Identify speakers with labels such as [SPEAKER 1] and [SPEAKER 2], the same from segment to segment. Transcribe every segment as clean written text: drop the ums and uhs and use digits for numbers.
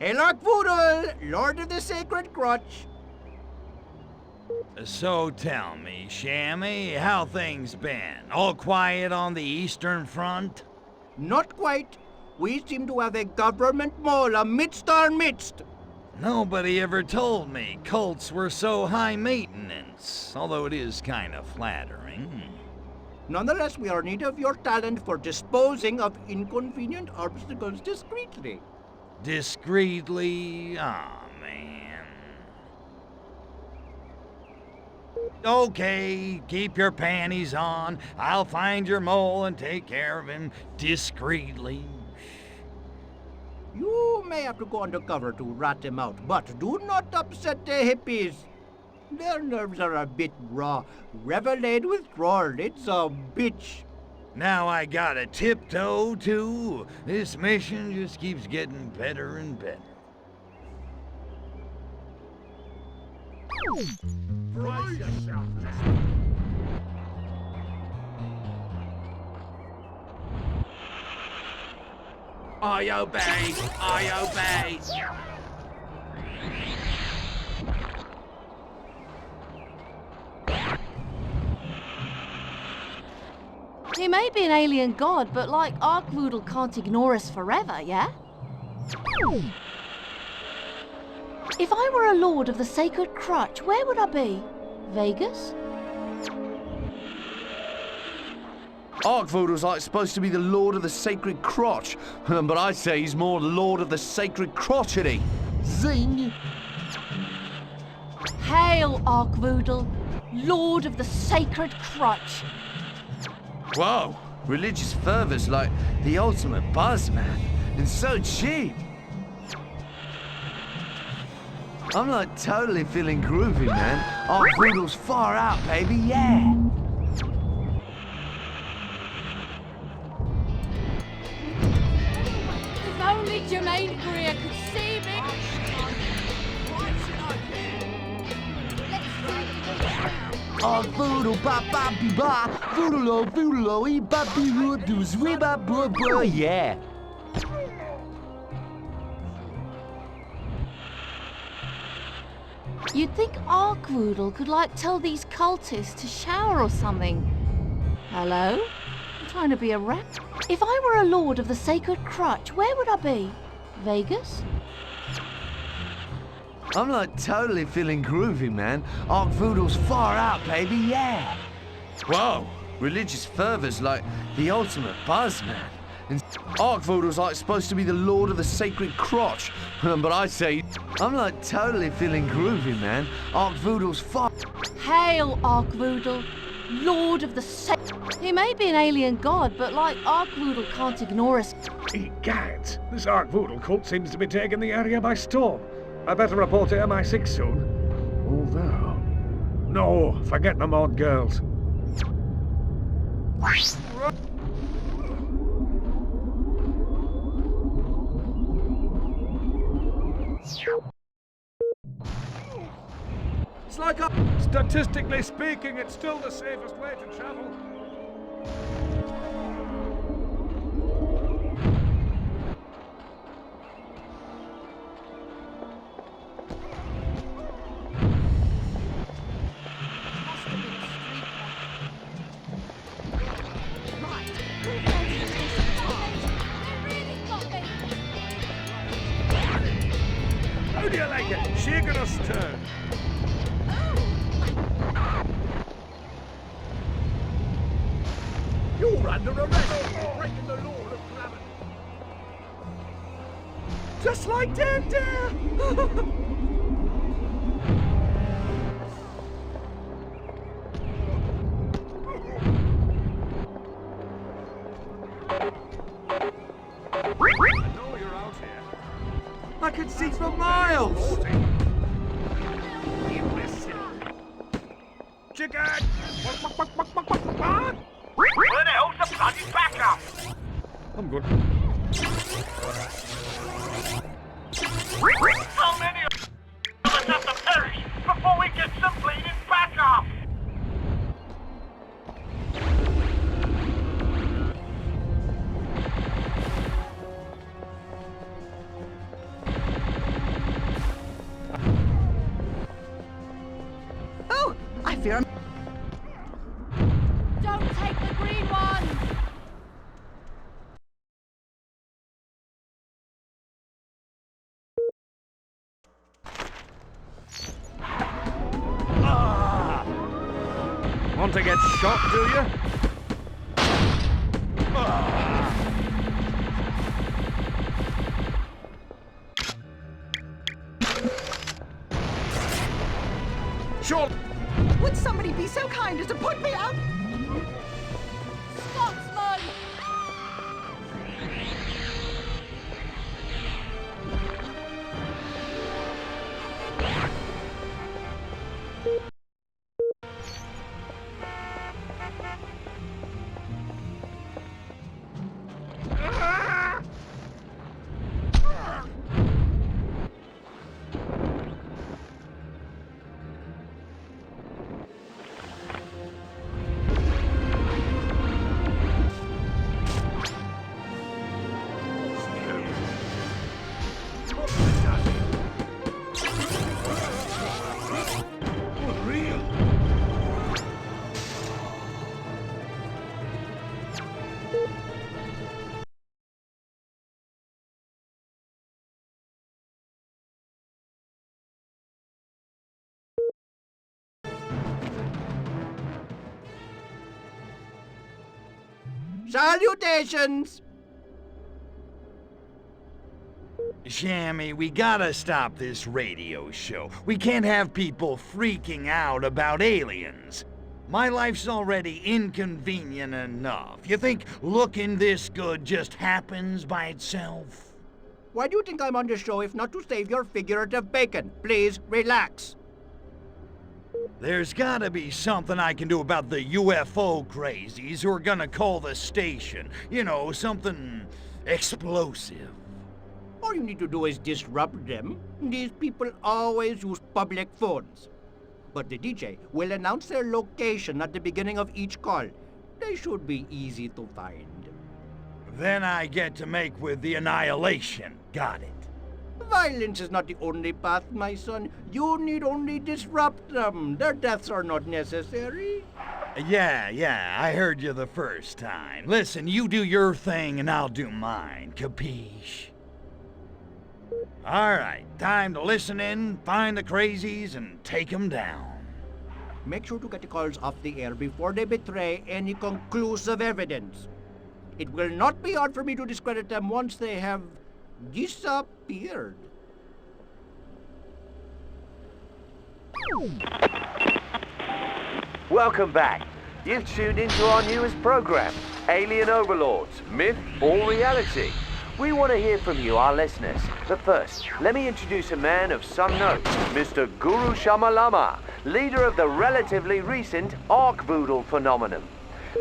[SPEAKER 1] Elok Voodoo, Lord of the Sacred Crotch.
[SPEAKER 2] So tell me, Shammy, how things been? All quiet on the Eastern Front?
[SPEAKER 1] Not quite. We seem to have a government mole amidst our midst.
[SPEAKER 2] Nobody ever told me cults were so high maintenance, although it is kind of flattering.
[SPEAKER 1] Nonetheless, we are in need of your talent for disposing of inconvenient obstacles discreetly.
[SPEAKER 2] Discreetly? Aw, man. Okay, keep your panties on. I'll find your mole and take care of him discreetly.
[SPEAKER 1] You may have to go undercover to rat him out, but do not upset the hippies. Their nerves are a bit raw. Revelade withdrawal, it's a bitch.
[SPEAKER 2] Now I gotta tiptoe, too. This mission just keeps getting better and better.
[SPEAKER 3] I obey! I obey!
[SPEAKER 4] He may be an alien god, but like Arkvoodle can't ignore us forever, yeah? If I were a lord of the Sacred Crutch, where would I be? Vegas?
[SPEAKER 5] Arkvoodle's like supposed to be the Lord of the Sacred Crotch, but I'd say he's more Lord of the Sacred Crotchety. Zing!
[SPEAKER 4] Hail, Arkvoodle, Lord of the Sacred Crutch.
[SPEAKER 5] Whoa, religious fervor's like the ultimate buzz, man. And so cheap. I'm like totally feeling groovy, man. Arkvoodle's far out, baby, yeah.
[SPEAKER 4] If only Jermaine Greer could see me.
[SPEAKER 5] Arkvoodle, ba ba be ba, voodoo voodoo, e ba be woo doos, we ba blah blah, yeah.
[SPEAKER 4] You'd think Arkvoodle could, like, tell these cultists to shower or something. Hello? I'm trying to be a rat. If I were a lord of the Sacred Crutch, where would I be? Vegas?
[SPEAKER 5] I'm like totally feeling groovy, man. Arkvoodle's far out, baby, yeah. Whoa, religious fervor's like the ultimate buzz, man. And Arkvoodle's like supposed to be the Lord of the Sacred Crotch, but I'd say I'm like totally feeling groovy, man. Arkvoodle's far.
[SPEAKER 4] Hail, Arkvoodle, Lord of the He may be an alien god, but like Arkvoodle can't ignore us.
[SPEAKER 6] Egad, this Arkvoodle cult seems to be taking the area by storm. I better report to MI6 soon. Although... No, forget the mod girls.
[SPEAKER 1] It's like a...
[SPEAKER 6] Statistically speaking, it's still the safest way to travel. How do you like it? Shaking or stirred?
[SPEAKER 1] You're under arrest for breaking the law of gravity. Just like Dan Dare!
[SPEAKER 6] I know you're out here.
[SPEAKER 1] I can see for miles!
[SPEAKER 6] You listen. Chicken!
[SPEAKER 3] Where the hell's the bloody backup?
[SPEAKER 6] I'm good.
[SPEAKER 3] How many of us have to perish before we get some bleeding backup?
[SPEAKER 4] Take the green one!
[SPEAKER 6] Want to get shot, do you?
[SPEAKER 2] Sure.
[SPEAKER 7] Would somebody be so kind as to put me out?
[SPEAKER 4] Scotsman!
[SPEAKER 1] Salutations!
[SPEAKER 2] Shammy, we gotta stop this radio show. We can't have people freaking out about aliens. My life's already inconvenient enough. You think looking this good just happens by itself?
[SPEAKER 1] Why do you think I'm on the show if not to save your figurative bacon? Please, relax.
[SPEAKER 2] There's gotta be something I can do about the UFO crazies who are gonna call the station. You know, something explosive.
[SPEAKER 1] All you need to do is disrupt them. These people always use public phones. But the DJ will announce their location at the beginning of each call. They should be easy to find.
[SPEAKER 2] Then I get to make with the Annihilation. Got it.
[SPEAKER 1] Violence is not the only path, my son. You need only disrupt them. Their deaths are not necessary.
[SPEAKER 2] Yeah, I heard you the first time. Listen, you do your thing and I'll do mine, capiche? Alright, time to listen in, find the crazies, and take them down.
[SPEAKER 1] Make sure to get the calls off the air before they betray any conclusive evidence. It will not be hard for me to discredit them once they have disappeared.
[SPEAKER 5] Welcome back. You've tuned into our newest program, Alien Overlords, Myth or Reality. We want to hear from you, our listeners. But first, let me introduce a man of some note, Mr. Guru Shamalama, leader of the relatively recent Ark Voodoo phenomenon.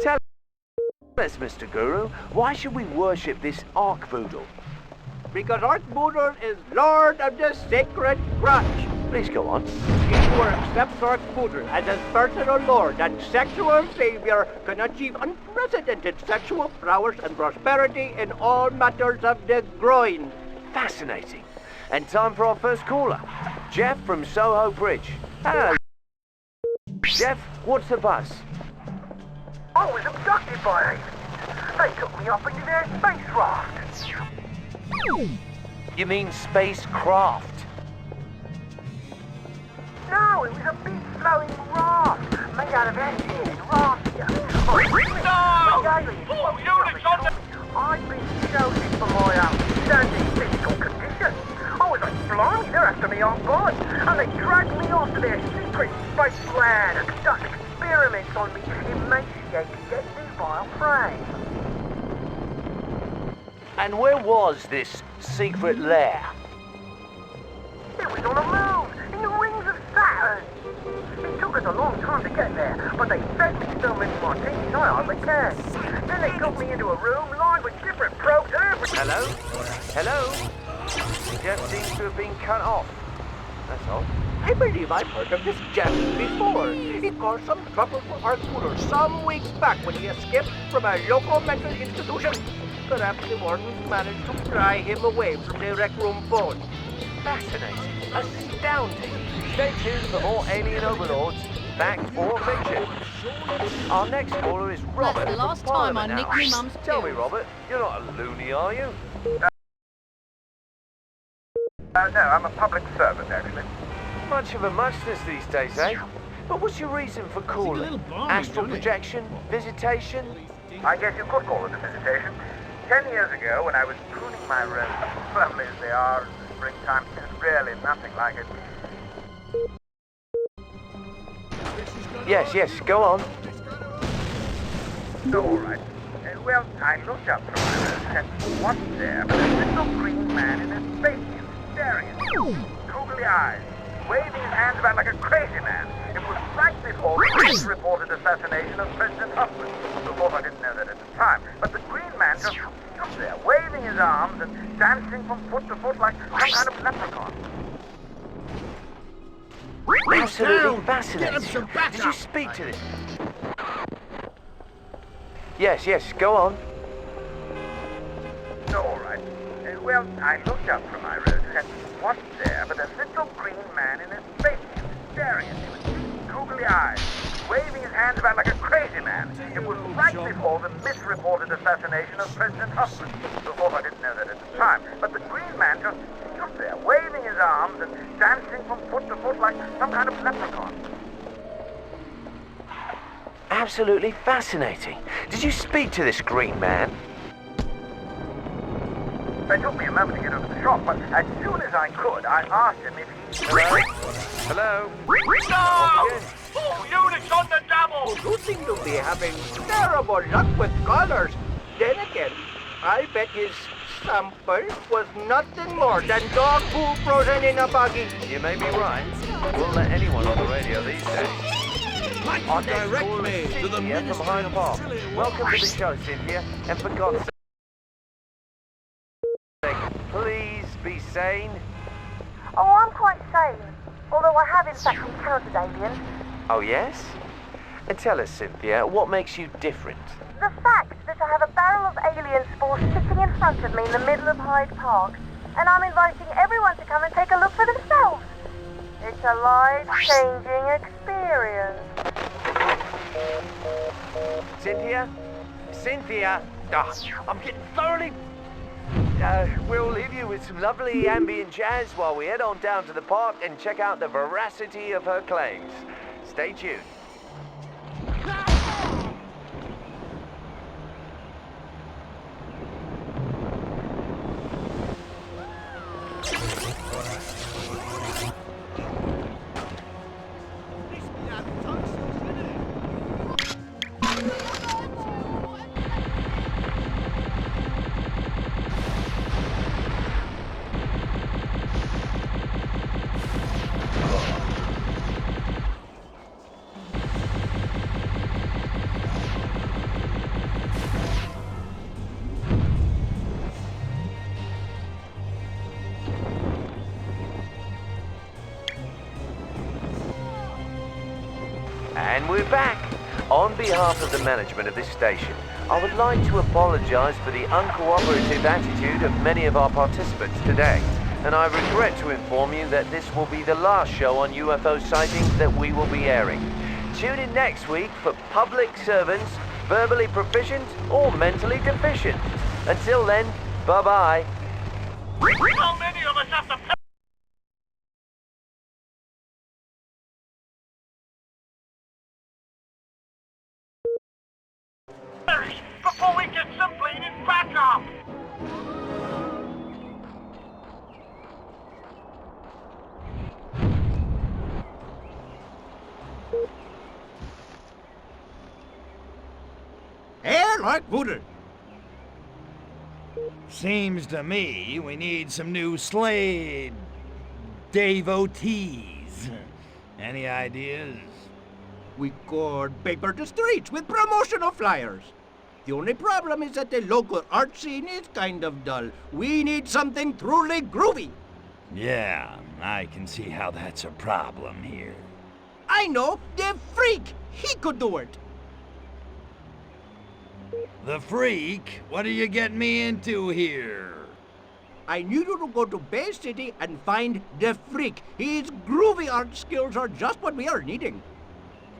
[SPEAKER 5] Tell us, Mr. Guru, why should we worship this Ark Voodoo?
[SPEAKER 1] Because Ark Voodoo is Lord of the Sacred Crotch.
[SPEAKER 5] Please go on.
[SPEAKER 1] He who accepts Ark Voodoo as his personal lord and sexual savior can achieve unprecedented sexual prowess and prosperity in all matters of the groin.
[SPEAKER 5] Fascinating. And time for our first caller, Jeff from Soho Bridge. Hello. Jeff, what's the buzz?
[SPEAKER 3] I was abducted by aliens. They took me up into their spacecraft.
[SPEAKER 5] You mean spacecraft?
[SPEAKER 3] No, it was a big flowing raft made out of acid and raffia. I've been chosen for my outstanding physical condition. I was like, blimey, they're after me on board. And they dragged me off to their secret space lab and conduct experiments on me, emaciated yet nubile frame.
[SPEAKER 5] And where was this secret lair?
[SPEAKER 3] It was on a moon, in the rings of Saturn. It took us a long time to get there, but they fed me so many martinis I hardly can. Then they got me into a room lined with different probes and everything.
[SPEAKER 5] Hello? Hello? Jeff seems to have been cut off. That's all.
[SPEAKER 1] I believe I've heard of this Jeff before. He caused some trouble for Ark Voodoo some weeks back when he escaped from a local mental institution. Perhaps the wardens managed to pry him away from the rec room phone.
[SPEAKER 5] Fascinating. Astounding. Stay tuned for more Alien Overlords, fact or fiction.
[SPEAKER 1] Our next caller is Robert.
[SPEAKER 4] That's the last
[SPEAKER 1] from
[SPEAKER 4] time I
[SPEAKER 1] Parliament
[SPEAKER 4] nicked
[SPEAKER 1] House.
[SPEAKER 4] me mum's
[SPEAKER 1] Tell me,
[SPEAKER 4] pills.
[SPEAKER 1] Robert, you're not a loony, are you?
[SPEAKER 3] No, I'm a public servant, actually.
[SPEAKER 1] Much of a muchness these days, eh? But what's your reason for calling? Astral projection? Visitation?
[SPEAKER 3] I guess you could call it a visitation. 10 years ago, when I was pruning my roses, lovely as they are in the springtime, there's really nothing like it.
[SPEAKER 1] Yes, go on.
[SPEAKER 3] All right. Well, I looked up from my roses and what's there but a little green man in a spacesuit staring at me. Googly eyes, waving his hands about like a crazy man. It was right before the misreported assassination of President Huffman. Of course, I didn't know that at the time, but the green man just stood there, waving his arms and dancing from foot to foot like some kind of leprechaun.
[SPEAKER 1] Absolutely fascinating. Did you speak to this? Yes, go on.
[SPEAKER 3] All right. Well, I looked up from my roses and what's there but a little green man in a spacesuit staring at me with big googly eyes, waving his hands about like a crazy man. It was right before the misreported assassination of President Huffman. Of course, I didn't know that at the time, but the green man just stood there, waving his arms and dancing from foot to foot like some kind of leprechaun.
[SPEAKER 1] Absolutely fascinating. Did you speak to this green man?
[SPEAKER 3] It took me a moment to get over the shock, but as soon as I could, I asked him if he...
[SPEAKER 1] Hello?
[SPEAKER 3] No! 2 units on the double!
[SPEAKER 1] You seem to be having terrible luck with colors. Then again, I bet his sample was nothing more than dog poo frozen in a buggy. You may be right. We'll let anyone on the radio these days. Our next caller is Cynthia from Hyde Park. Welcome to the show, Cynthia, and for God's sake, please be sane.
[SPEAKER 8] Oh, I'm quite sane. Although I have in fact encountered aliens.
[SPEAKER 1] Oh, yes? And tell us, Cynthia, what makes you different?
[SPEAKER 8] The fact that I have a barrel of alien spores sitting in front of me in the middle of Hyde Park, and I'm inviting everyone to come and take a look for themselves. It's a life-changing experience.
[SPEAKER 1] Cynthia? Cynthia? I'm getting thoroughly... we'll leave you with some lovely ambient jazz while we head on down to the park and check out the veracity of her claims. Stay tuned. And we're back. On behalf of the management of this station, I would like to apologize for the uncooperative attitude of many of our participants today. And I regret to inform you that this will be the last show on UFO sightings that we will be airing. Tune in next week for public servants, verbally proficient or mentally deficient. Until then, bye-bye.
[SPEAKER 3] How many of us have to perish before we get some bleeding backup?
[SPEAKER 9] Hey, like Voodoo.
[SPEAKER 2] Seems to me we need some new Slade devotees. Any ideas?
[SPEAKER 9] We could paper the streets with promotional flyers. The only problem is that the local art scene is kind of dull. We need something truly groovy.
[SPEAKER 2] Yeah, I can see how that's a problem here.
[SPEAKER 9] I know, the Freak. He could do it.
[SPEAKER 2] The Freak? What are you getting me into here?
[SPEAKER 9] I need you to go to Bay City and find the Freak. His groovy art skills are just what we are needing.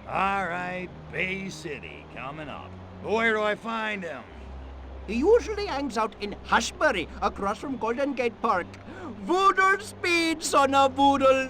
[SPEAKER 2] All right, Bay City coming up. Where do I find him?
[SPEAKER 9] He usually hangs out in Hushbury, across from Golden Gate Park. Voodoo speed, son of voodoo.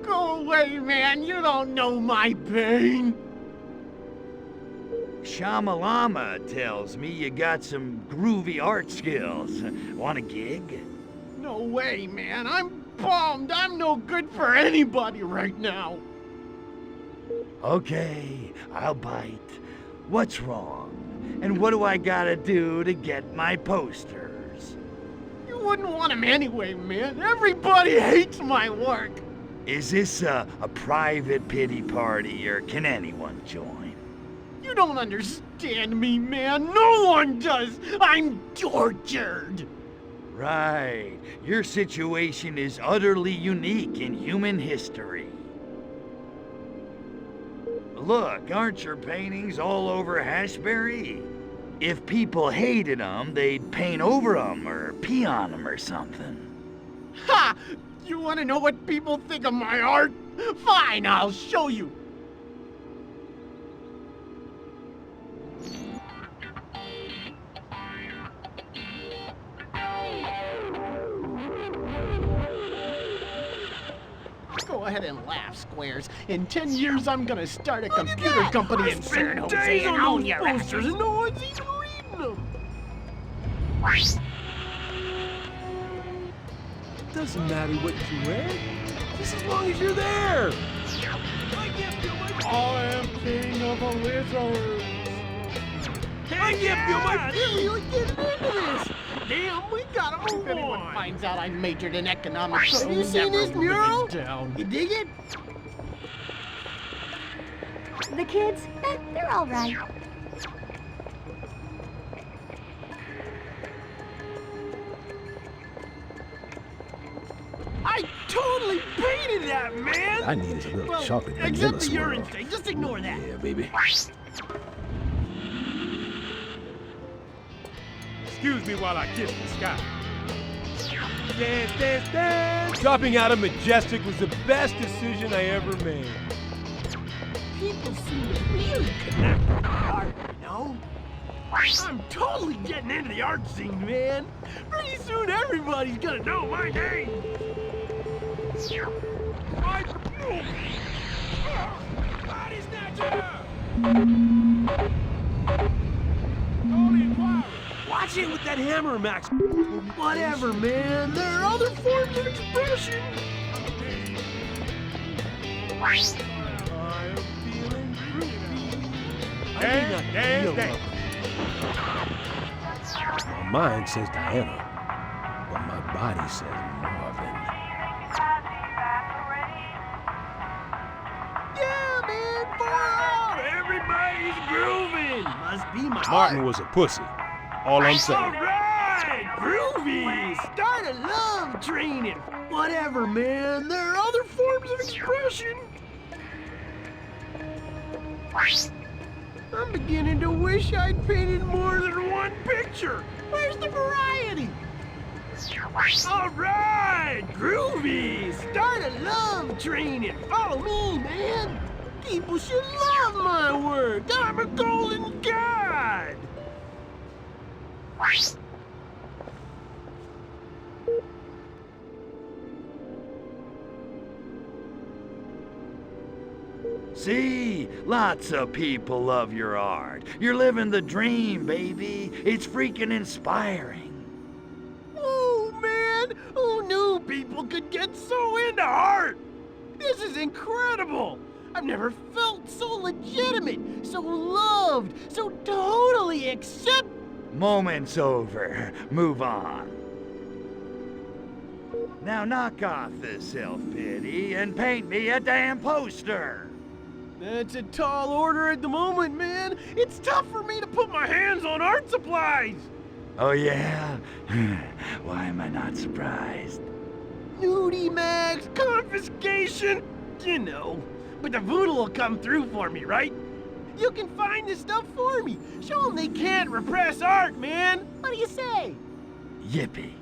[SPEAKER 10] Go away, man. You don't know my pain.
[SPEAKER 2] Shamalama tells me you got some groovy art skills. Want a gig?
[SPEAKER 10] No way, man. I'm bummed. I'm no good for anybody right now.
[SPEAKER 2] Okay, I'll bite. What's wrong? And what do I gotta do to get my posters?
[SPEAKER 10] You wouldn't want them anyway, man. Everybody hates my work.
[SPEAKER 2] Is this a private pity party, or can anyone join?
[SPEAKER 10] You don't understand me, man. No one does. I'm tortured.
[SPEAKER 2] Right. Your situation is utterly unique in human history. Look, aren't your paintings all over Hashberry? If people hated them, they'd paint over them or pee on them or something.
[SPEAKER 10] Ha! You want to know what people think of my art? Fine, I'll show you. Go ahead and laugh, Squares. In 10 years, I'm gonna start a computer company in San Jose and own your posters, and no one's even reading them.
[SPEAKER 11] Doesn't matter what you read, just as long as you're there.
[SPEAKER 10] I am king of the lizards.
[SPEAKER 11] I can't feel my feet getting into this.
[SPEAKER 10] Damn, we gotta move on. If anyone finds out I majored in economics,
[SPEAKER 11] Have you seen this mural?
[SPEAKER 10] Down.
[SPEAKER 11] You dig it?
[SPEAKER 8] The kids, they're all right.
[SPEAKER 10] I totally painted that, man!
[SPEAKER 11] I need is a little chocolate vanilla
[SPEAKER 10] except the
[SPEAKER 11] swirl.
[SPEAKER 10] urine thing. Just ignore that.
[SPEAKER 11] Yeah, baby.
[SPEAKER 12] Excuse me while I kiss the sky. Dance, dance, dance!
[SPEAKER 11] Dropping out of Majestic was the best decision I ever made.
[SPEAKER 10] People seem to really connect with art, you know? I'm totally getting into the art scene, man. Pretty soon everybody's gonna know my name.
[SPEAKER 12] Body snatcher!
[SPEAKER 11] Watch it with that hammer, Max.
[SPEAKER 10] Whatever, man. There are other forms of expression.
[SPEAKER 11] I am feeling groovy.
[SPEAKER 12] Dance, dance, dance.
[SPEAKER 11] My mind says Diana, but my body says Marvin.
[SPEAKER 10] Everybody's grooving. Must be my
[SPEAKER 12] Martin
[SPEAKER 10] art.
[SPEAKER 12] was a pussy. All I'm saying.
[SPEAKER 10] All right, groovy. Start a love training. Whatever, man. There are other forms of expression. I'm beginning to wish I'd painted more than one picture. Where's the variety? All right, groovy. Start a love training. Follow me, man. People should love my work. I'm a golden god.
[SPEAKER 2] See? Lots of people love your art. You're living the dream, baby. It's freaking inspiring.
[SPEAKER 10] Oh, man. Who knew people could get so into art? This is incredible. I've never felt so legitimate, so loved, so totally accepted.
[SPEAKER 2] Moment's over. Move on. Now knock off the self-pity and paint me a damn poster.
[SPEAKER 10] That's a tall order at the moment, man. It's tough for me to put my hands on art supplies.
[SPEAKER 2] Oh yeah? Why am I not surprised?
[SPEAKER 10] Nudie mags, confiscation, you know. But the voodoo will come through for me, right? You can find this stuff for me. Show them they can't repress art, man. What do you say?
[SPEAKER 2] Yippee.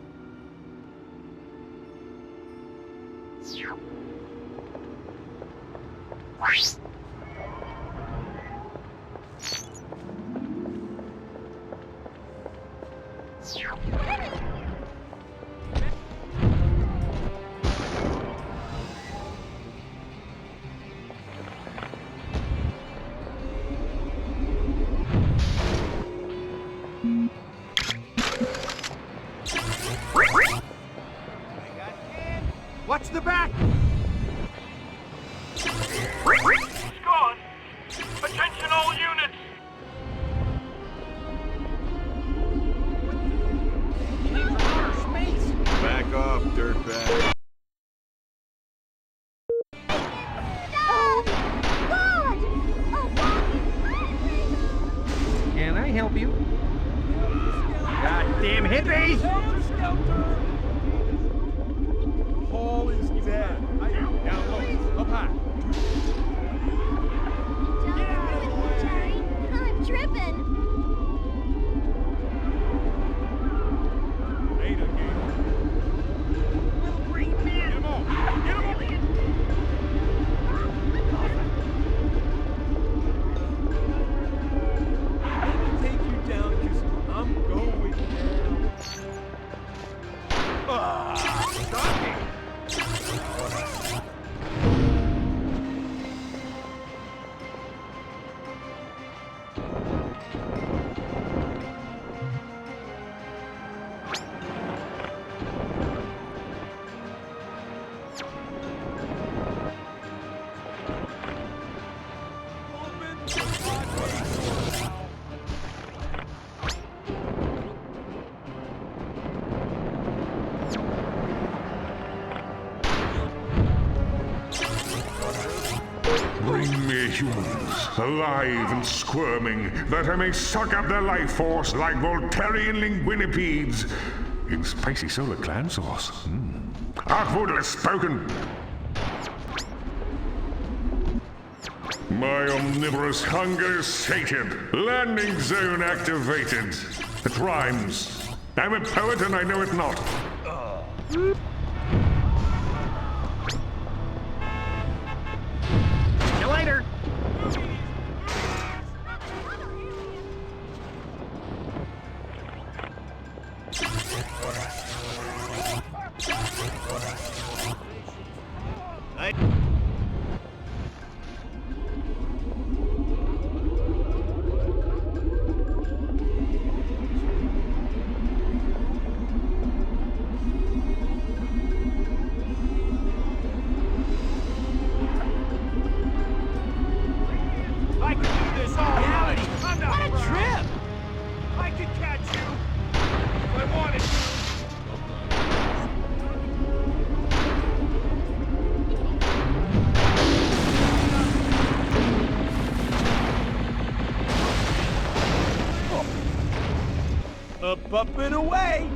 [SPEAKER 9] What's the back?
[SPEAKER 11] Scott! Attention all units!
[SPEAKER 12] Back off, dirtbag.
[SPEAKER 9] Can I help you? Goddamn hippies!
[SPEAKER 12] Paul is dead. Down low, up high.
[SPEAKER 4] I'm tripping.
[SPEAKER 12] Ada game. Get him off. Get him off.
[SPEAKER 10] Let me take you down, cause I'm going down.
[SPEAKER 9] Stop me!
[SPEAKER 13] Bring me humans, alive and squirming, that I may suck up their life force like Voltarian linguinipedes in spicy solar clan sauce. Arkvoodle has spoken. My omnivorous hunger is sated. Landing zone activated. It rhymes. I'm a poet and I know it not.
[SPEAKER 9] See you later!
[SPEAKER 11] puppet away!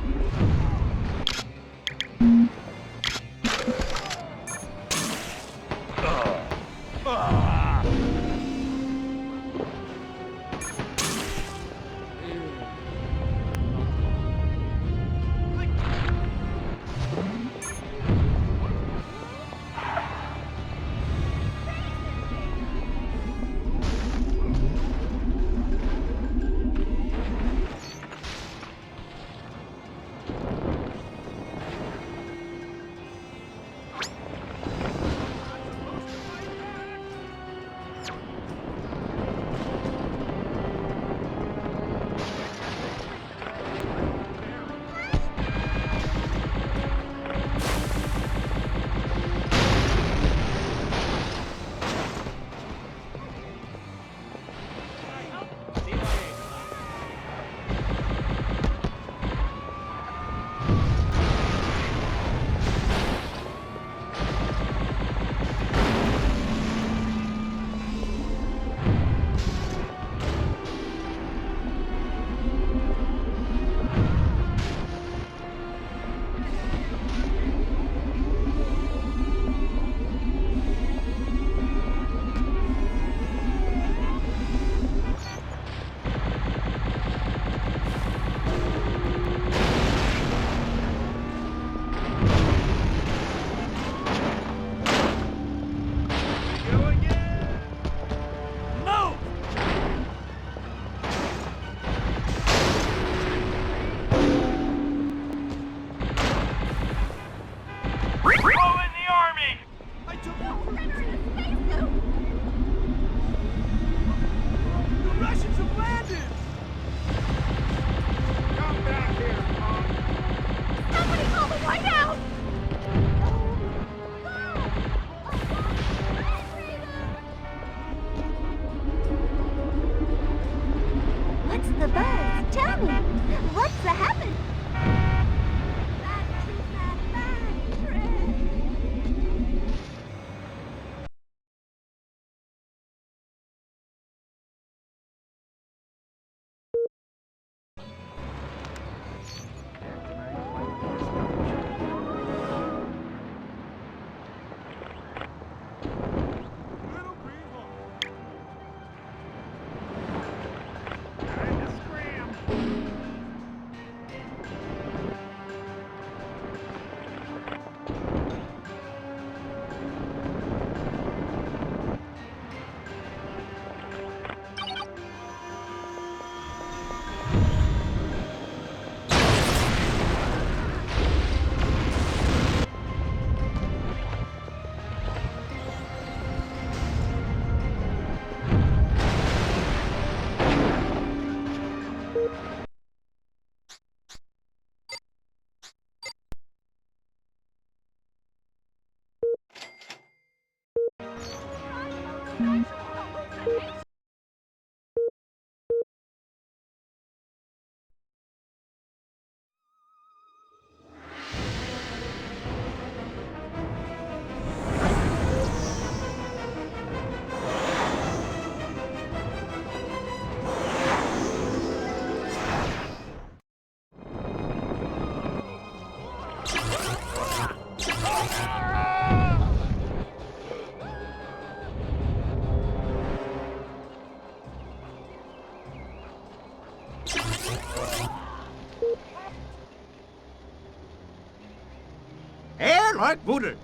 [SPEAKER 9] Right, Booter.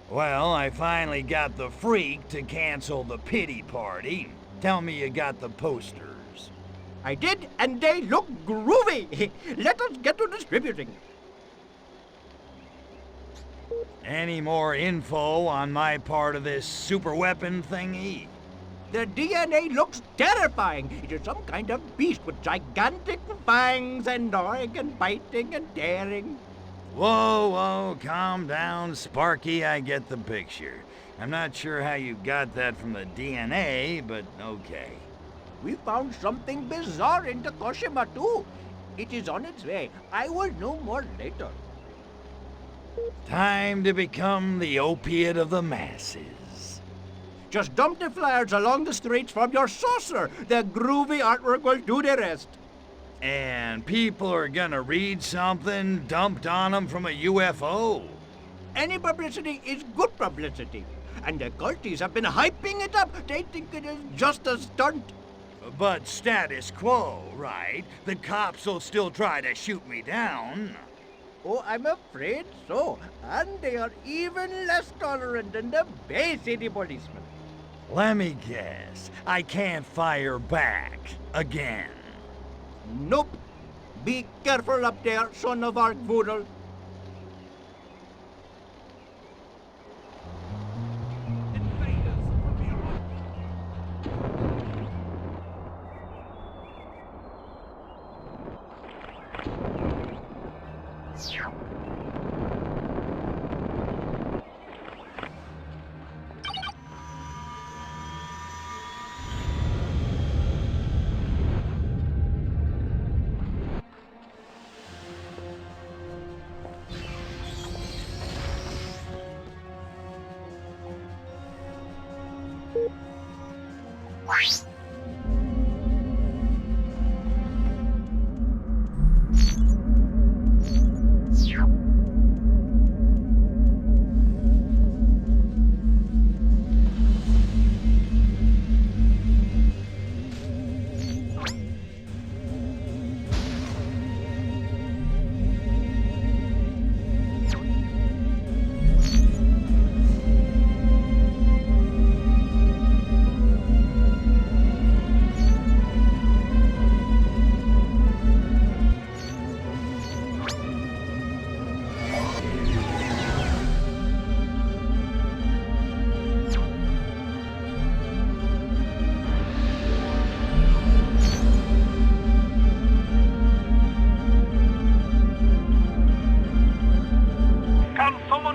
[SPEAKER 2] Well, I finally got the freak to cancel the pity party. Tell me you got the posters.
[SPEAKER 9] I did, and they look groovy. Let us get to distributing.
[SPEAKER 2] Any more info on my part of this super weapon thingy?
[SPEAKER 9] The DNA looks terrifying. It is some kind of beast with gigantic fangs and gnawing and biting and tearing.
[SPEAKER 2] Whoa, calm down, Sparky, I get the picture. I'm not sure how you got that from the DNA, but okay.
[SPEAKER 9] We found something bizarre in Tokushima too. It is on its way. I will know more later.
[SPEAKER 2] Time to become the opiate of the masses.
[SPEAKER 9] Just dump the flyers along the streets from your saucer. The groovy artwork will do the rest.
[SPEAKER 2] And people are gonna read something dumped on them from a UFO.
[SPEAKER 9] Any publicity is good publicity. And the culties have been hyping it up. They think it is just a stunt.
[SPEAKER 2] But status quo, right? The cops will still try to shoot me down.
[SPEAKER 9] Oh, I'm afraid so. And they are even less tolerant than the Bay City policemen.
[SPEAKER 2] Let me guess. I can't fire back again.
[SPEAKER 9] Nope. Be careful up there, son of Arkvoodle.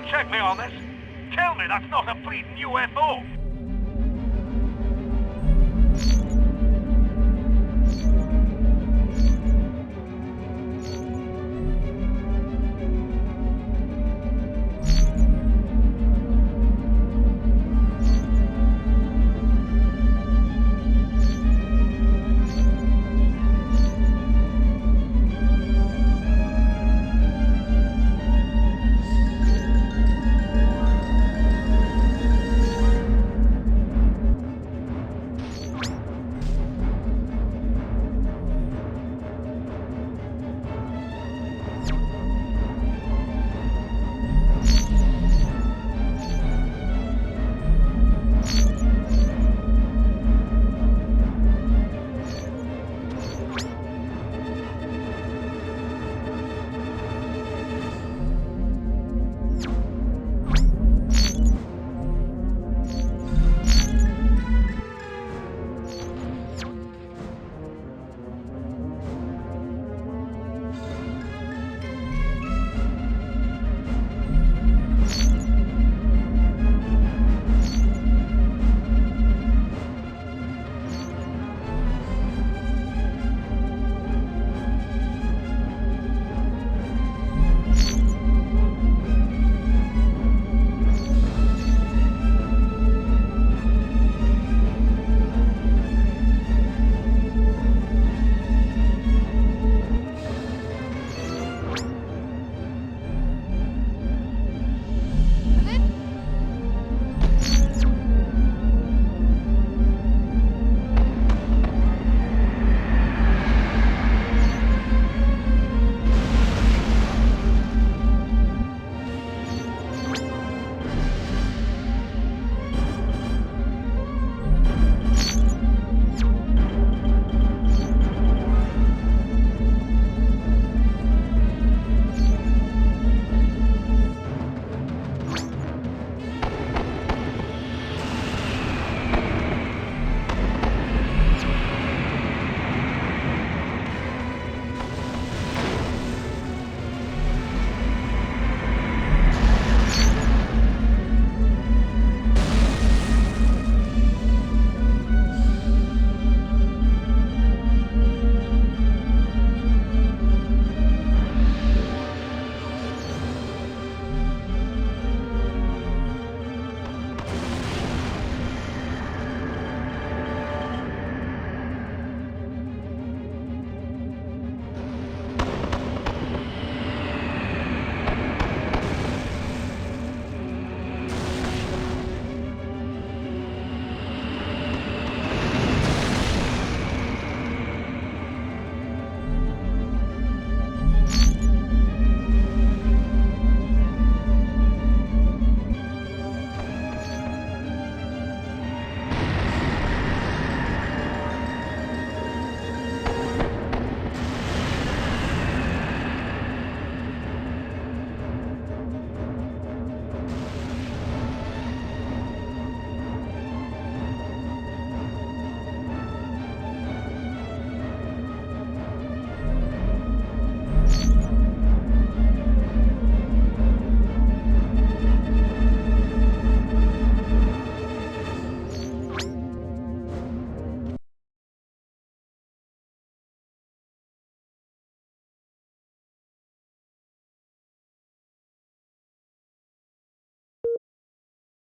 [SPEAKER 12] Check me on this. Tell me that's not a bleeding UFO.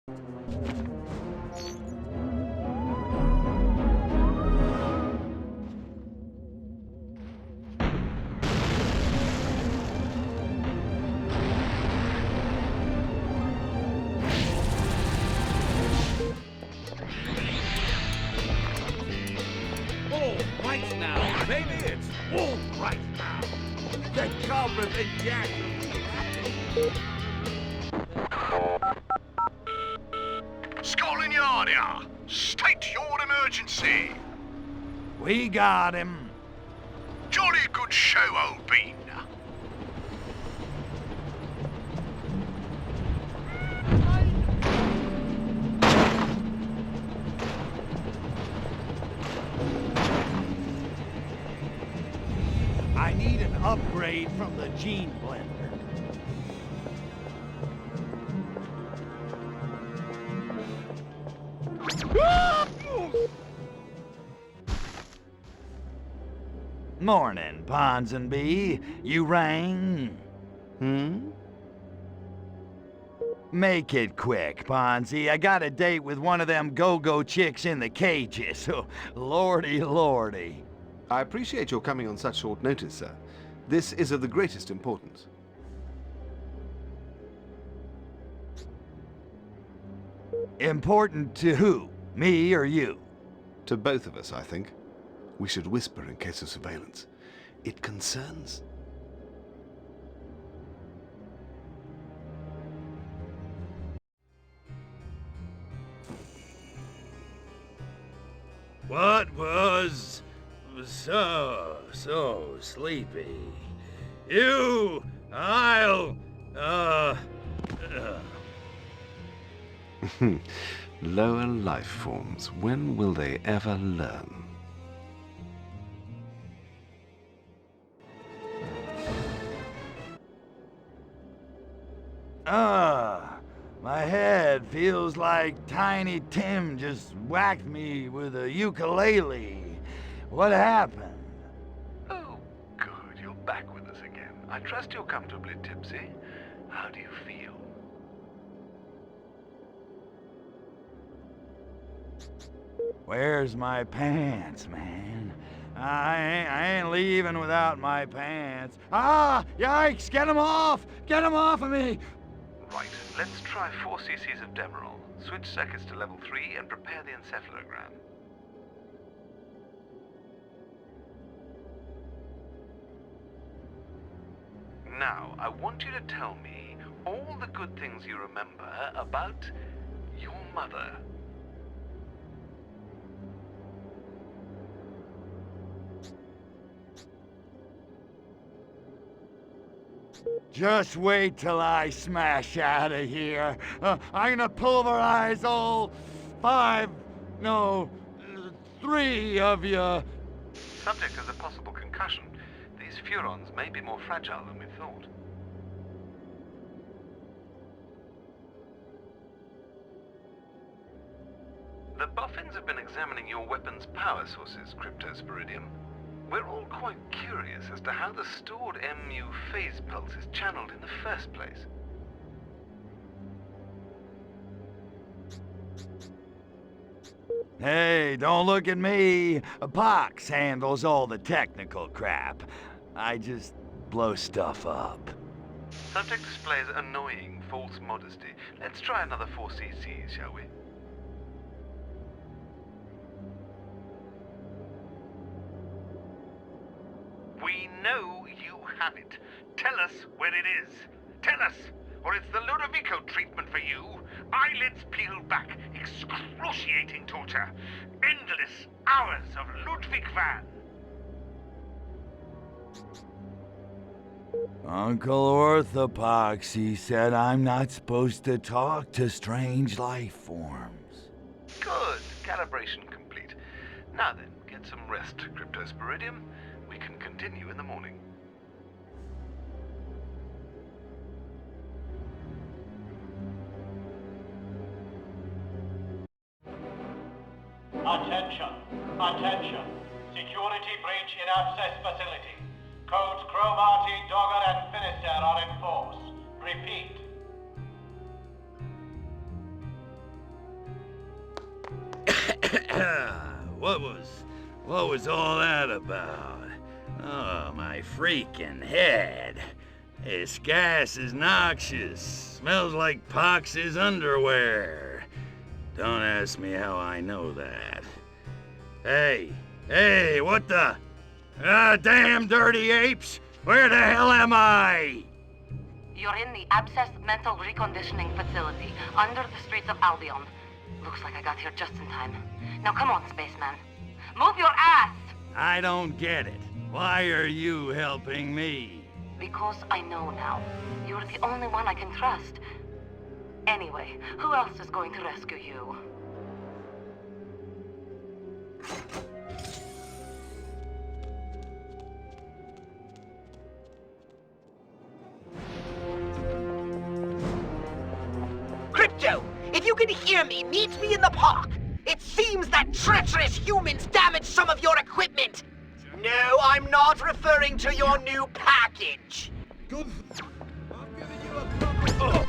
[SPEAKER 2] All right now, baby, it's all right now. The culprit and Jack.
[SPEAKER 14] Scotland Yard here. State your emergency.
[SPEAKER 2] We got him.
[SPEAKER 14] Jolly good show, old bean.
[SPEAKER 2] I need an upgrade from the gene blender. Morning, Ponsonby. You rang? Make it quick, Ponzi. I got a date with one of them go-go chicks in the cages. Oh, lordy, lordy.
[SPEAKER 15] I appreciate your coming on such short notice, sir. This is of the greatest importance.
[SPEAKER 2] Important to who? Me or you?
[SPEAKER 15] To both of us, I think. We should whisper in case of surveillance. It concerns.
[SPEAKER 2] What was so sleepy?
[SPEAKER 15] Lower life forms. When will they ever learn?
[SPEAKER 2] My head feels like Tiny Tim just whacked me with a ukulele. What happened?
[SPEAKER 16] Oh, good. You're back with us again. I trust you're comfortably tipsy. How do you feel?
[SPEAKER 2] Where's my pants, man? I ain't leaving without my pants. Ah! Yikes! Get 'em off! Get 'em off of me!
[SPEAKER 16] Right, let's try 4 cc's of Demerol. Switch circuits to level 3 and prepare the encephalogram. Now, I want you to tell me all the good things you remember about your mother.
[SPEAKER 2] Just wait till I smash out of here. I'm gonna pulverize all 3 of you.
[SPEAKER 16] Subject has a possible concussion. These furons may be more fragile than we thought. The Boffins have been examining your weapon's power sources, Cryptosporidium. We're all quite curious as to how the stored MU phase pulse is channeled in the first place.
[SPEAKER 2] Hey, don't look at me. Pox handles all the technical crap. I just blow stuff up.
[SPEAKER 16] Subject displays annoying false modesty. Let's try another 4 cc's, shall we? We know you have it. Tell us where it is. Tell us, or it's the Ludovico treatment for you. Eyelids peeled back, excruciating torture, endless hours of Ludwig van.
[SPEAKER 2] Uncle Orthopoxy said I'm not supposed to talk to strange life forms.
[SPEAKER 16] Good. Calibration complete. Now then, get some rest, Cryptosporidium. We can continue in the morning.
[SPEAKER 17] Attention! Attention! Security breach in access facility. Codes Cromarty, Dogger, and Finisterre are in force. Repeat.
[SPEAKER 2] What was all that about? Oh, my freaking head. This gas is noxious. Smells like Pox's underwear. Don't ask me how I know that. Hey, what the? Damn dirty apes! Where the hell am I?
[SPEAKER 18] You're in the Abscess Mental Reconditioning Facility, under the streets of Albion. Looks like I got here just in time. Now come on, spaceman. Move your ass!
[SPEAKER 2] I don't get it. Why are you helping me?
[SPEAKER 18] Because I know now. You're the only one I can trust. Anyway, who else is going to rescue you?
[SPEAKER 1] Crypto, if you can hear me, meet me in the park. It seems that treacherous humans damaged some of your equipment. No, I'm not referring to your new package.
[SPEAKER 10] Good. I'm giving you a proper...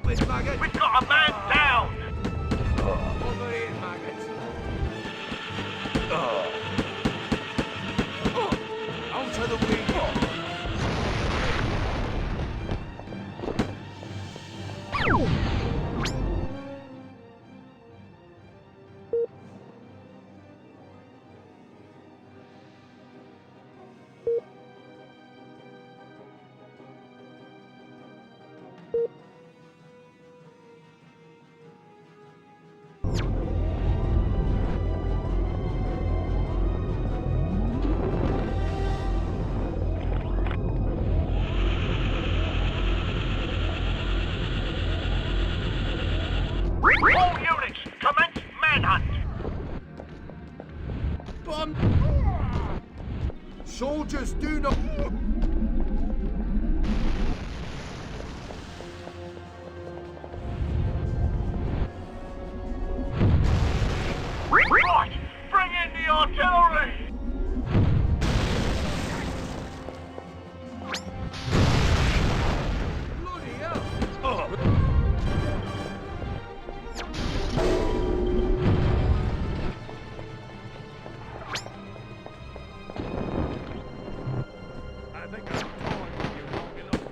[SPEAKER 16] We've got a man down!
[SPEAKER 10] Over here, maggots. Onto the wing.
[SPEAKER 16] All units, commence manhunt!
[SPEAKER 10] Soldiers do not...
[SPEAKER 16] Right! Bring in the artillery!
[SPEAKER 10] Bloody hell!
[SPEAKER 12] I think I'm toying with you long enough.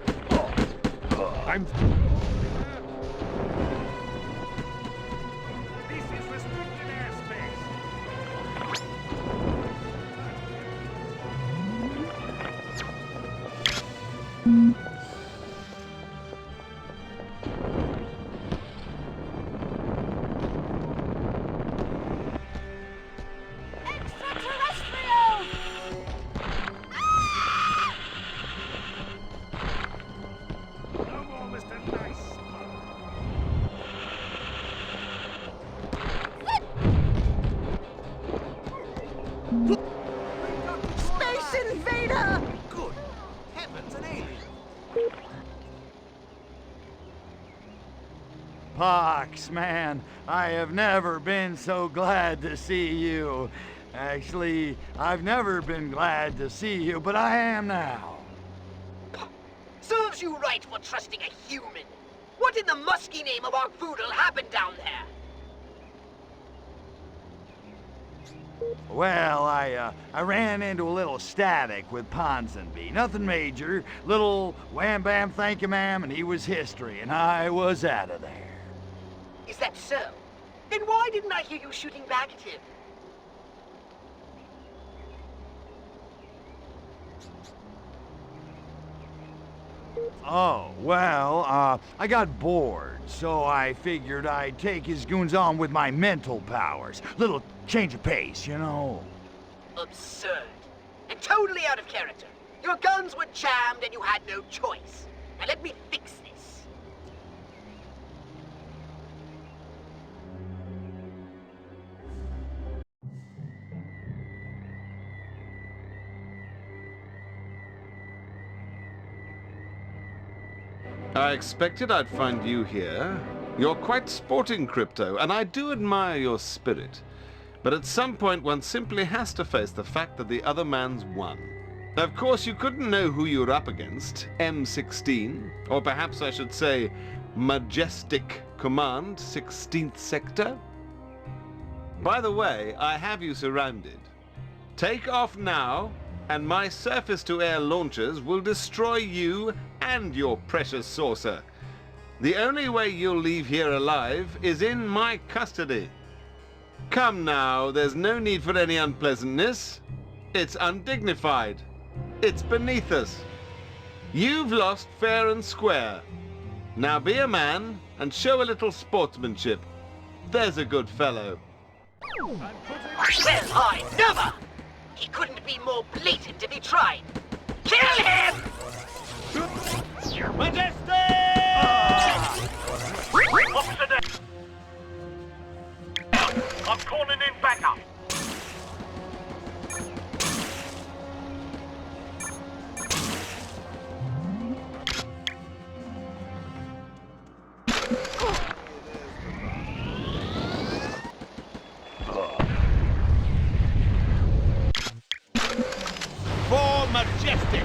[SPEAKER 12] I'm... This is restricted airspace.
[SPEAKER 4] Extraterrestrial!
[SPEAKER 12] No more, Mr. Nice.
[SPEAKER 7] Space invader!
[SPEAKER 1] Good heavens, an alien.
[SPEAKER 2] Pox, man, I have never been so glad to see you. Actually, I've never been glad to see you, but I am now.
[SPEAKER 1] Serves you right for trusting a human. What in the musky name of Arkvoodle happened down there?
[SPEAKER 2] Well, I ran into a little static with Ponsonby. Nothing major. Little wham bam thank you ma'am, and he was history, and I was out of there.
[SPEAKER 1] Is that so? Then why didn't I hear you shooting back at him?
[SPEAKER 2] Oh, well, I got bored, so I figured I'd take his goons on with my mental powers. Little change of pace, you know?
[SPEAKER 1] Absurd. And totally out of character. Your guns were jammed and you had no choice. Now let me fix this.
[SPEAKER 15] I expected I'd find you here. You're quite sporting, Crypto, and I do admire your spirit. But at some point, one simply has to face the fact that the other man's won. Of course, you couldn't know who you're up against, M16, or perhaps I should say, Majestic Command, 16th Sector. By the way, I have you surrounded. Take off now, and my surface-to-air launchers will destroy you and your precious saucer. The only way you'll leave here alive is in my custody. Come now, there's no need for any unpleasantness. It's undignified. It's beneath us. You've lost fair and square. Now be a man and show a little sportsmanship. There's a good fellow.
[SPEAKER 1] Well, I never! He couldn't be more blatant if he tried. Kill him!
[SPEAKER 11] Majestic!
[SPEAKER 16] Officer down! I'm calling in backup!
[SPEAKER 11] For Majestic!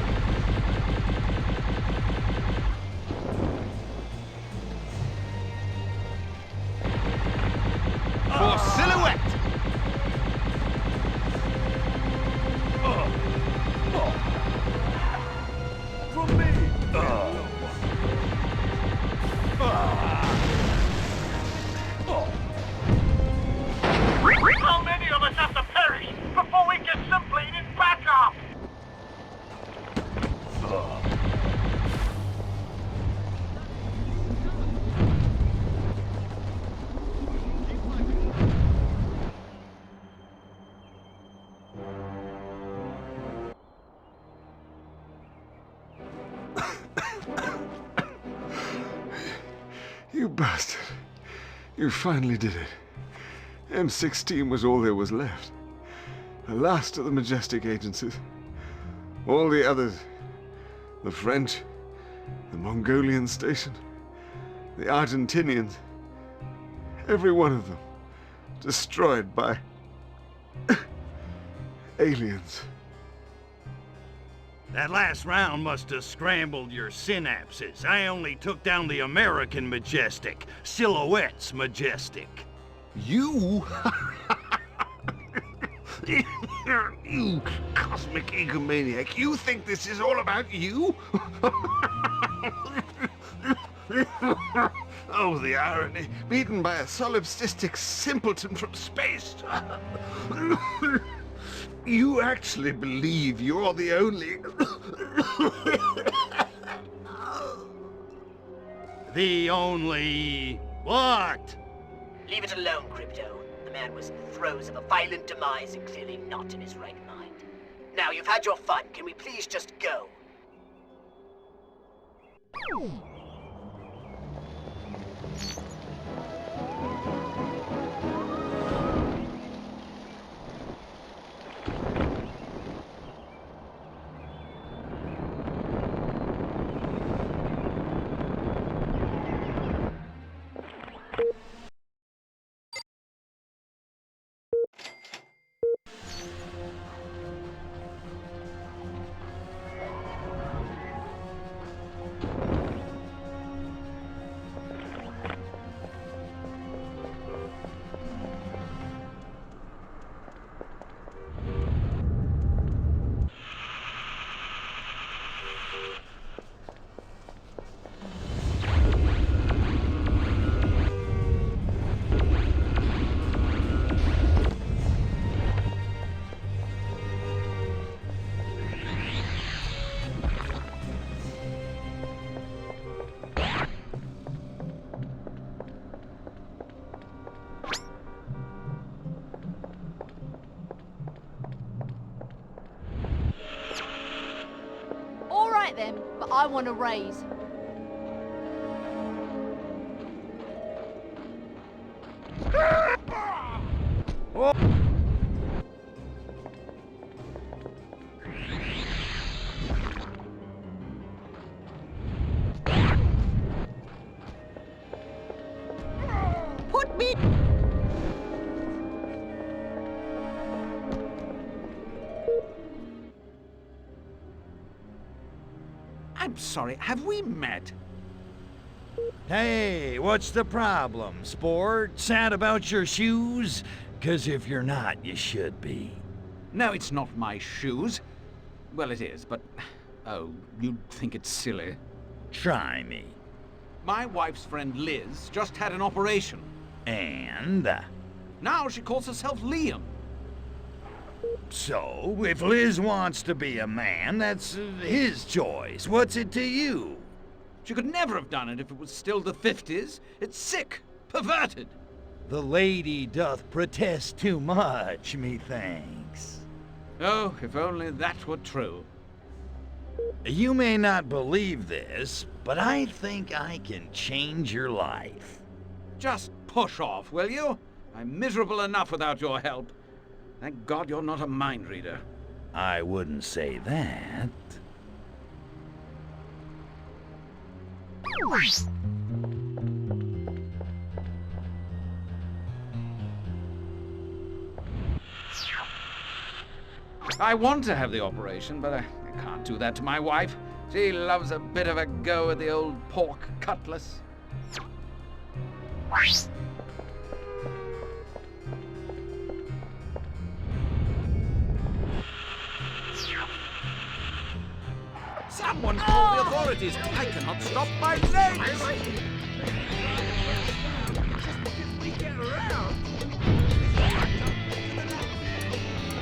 [SPEAKER 5] For Silhouette!
[SPEAKER 11] From me!
[SPEAKER 16] How many of us have to perish before we get some bleeding backup?
[SPEAKER 15] You bastard. You finally did it. M16 was all there was left. The last of the Majestic agencies. All the others. The French, the Mongolian station, the Argentinians. Every one of them destroyed by aliens.
[SPEAKER 2] That last round must have scrambled your synapses. I only took down the American Majestic. Silhouette's Majestic.
[SPEAKER 15] You? You cosmic egomaniac. You think this is all about you? Oh, the irony. Beaten by a solipsistic simpleton from space. You actually believe you're the only...
[SPEAKER 2] The only... what?
[SPEAKER 1] Leave it alone, Crypto. The man was in the throes of a violent demise and clearly not in his right mind. Now, you've had your fun. Can we please just go?
[SPEAKER 4] Them, but I want a raise.
[SPEAKER 10] Beep! I'm sorry, have we met?
[SPEAKER 2] Hey, what's the problem, sport? Sad about your shoes? 'Cause if you're not, you should be.
[SPEAKER 10] No, it's not my shoes. Well, it is, but... Oh, you'd think it's silly.
[SPEAKER 2] Try me.
[SPEAKER 10] My wife's friend Liz just had an operation.
[SPEAKER 2] And?
[SPEAKER 10] Now she calls herself Liam.
[SPEAKER 2] So, if Liz wants to be a man, that's his choice. What's it to you?
[SPEAKER 10] She could never have done it if it was still the 50s. It's sick, perverted.
[SPEAKER 2] The lady doth protest too much, methinks.
[SPEAKER 10] Oh, if only that were true.
[SPEAKER 2] You may not believe this, but I think I can change your life.
[SPEAKER 10] Just push off, will you? I'm miserable enough without your help. Thank God you're not a mind reader.
[SPEAKER 2] I wouldn't say that.
[SPEAKER 10] I want to have the operation, but I can't do that to my wife. She loves a bit of a go at the old pork cutlass. Someone call the authorities! I cannot stop my legs!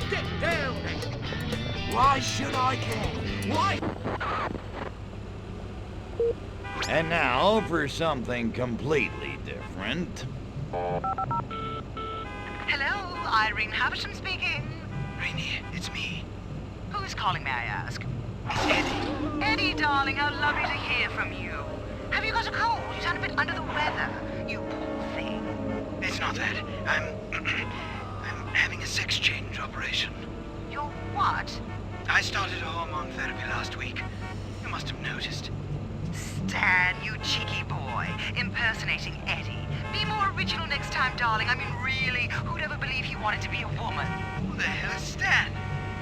[SPEAKER 10] Get down! Why should I care? Why?
[SPEAKER 2] And now for something completely different.
[SPEAKER 19] Hello, Irene Havisham speaking.
[SPEAKER 20] Rainier, it's me.
[SPEAKER 19] Who's calling, may I ask?
[SPEAKER 20] It's Eddie.
[SPEAKER 19] Eddie, darling, how lovely to hear from you. Have you got a cold? You sound a bit under the weather. You poor thing.
[SPEAKER 20] It's not that. I'm having a sex change operation.
[SPEAKER 19] You're what?
[SPEAKER 20] I started a hormone therapy last week. You must have noticed.
[SPEAKER 19] Stan, you cheeky boy, impersonating Eddie. Be more original next time, darling. I mean, really, who'd ever believe he wanted to be a woman?
[SPEAKER 20] Who the hell is Stan?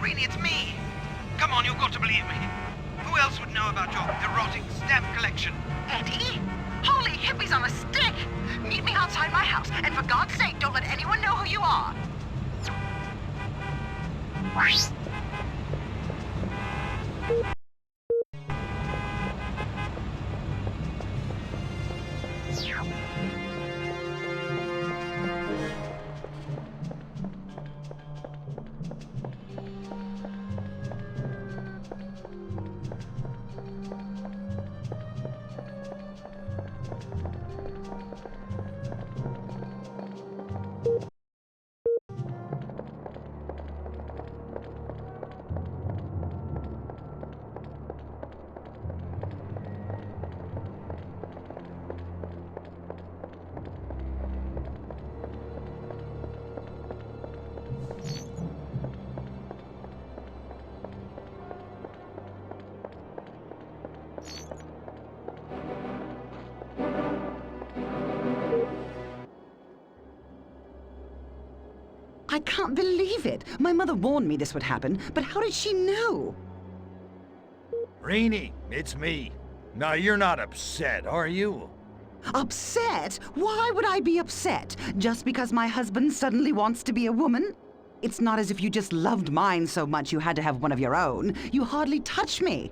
[SPEAKER 20] Really, it's me. Come on, you've got to believe me. Who else would know about your erotic stamp collection?
[SPEAKER 19] Eddie? Holy hippies on a stick! Meet me outside my house, and for God's sake, don't let anyone know who you are.
[SPEAKER 7] I can't believe it. My mother warned me this would happen, but how did she know?
[SPEAKER 2] Rainey, it's me. Now you're not upset, are you?
[SPEAKER 7] Upset? Why would I be upset? Just because my husband suddenly wants to be a woman? It's not as if you just loved mine so much you had to have one of your own. You hardly touch me.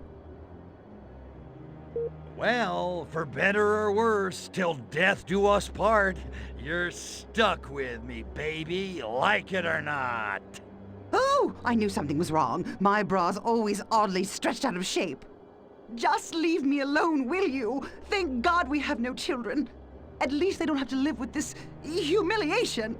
[SPEAKER 2] Well, for better or worse, till death do us part, you're stuck with me, baby, like it or not.
[SPEAKER 7] Oh, I knew something was wrong. My bra's always oddly stretched out of shape. Just leave me alone, will you? Thank God we have no children. At least they don't have to live with this humiliation.